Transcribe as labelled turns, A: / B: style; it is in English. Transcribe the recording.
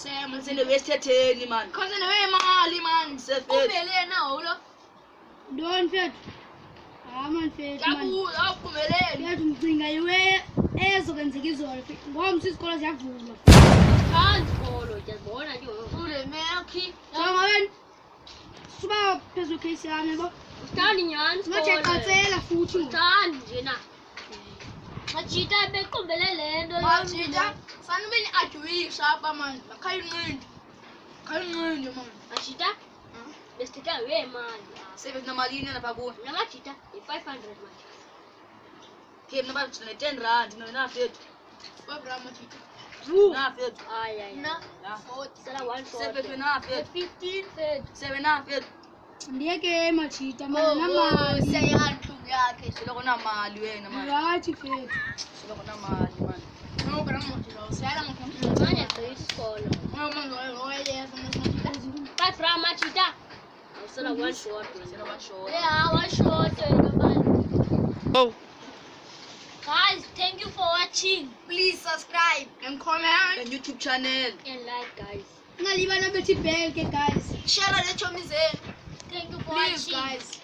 A: Sam
B: Sende waste 10 man.
A: cause anyway mali man
B: Kumele
A: na ulo
C: Don't fit. Man fit man.
A: yabu awuphumeleli
C: Yathi ngcinga iwe ezokwenzeka izolo ngomso isikolo siyavulwa.
A: kanzolo jazibona nje ule melki
C: Jonga wena. Suba phezulu case yami yabo.
A: uthanda inyani
C: Singathi qatsela futhi.
A: uthanda nje na machita bequmbele lento machita sanube ni argue apha man khayinqindi man machita besithetha ngemali
B: Save namalini na pakuwe.
A: namachita i500 manje
B: Game number 10 rand na fethu.
A: wabra machita
B: Na fethu.
A: ay na
B: Ya.
A: 40 sala 140
B: Save na fethu.
A: 15 fed
B: 7 na fethu.
C: Ndiyeke machita mana namali.
A: sayanthu yakhe
B: Siloko na mali wena man.
C: Rathi fethu.
B: Siloko na mali man.
A: no bra machita usala machita manje isikolo no manje oyeza machita 5 rand machita usala 140
B: Sila one shot.
A: yeah 1 short
B: Oh.
A: guys thank you for watching please subscribe and comment
B: And YouTube channel.
A: and like guys
C: Ngaliba na bethi bell ke guys.
A: share the chomizeni thank you for
C: Please
A: watching
C: guys.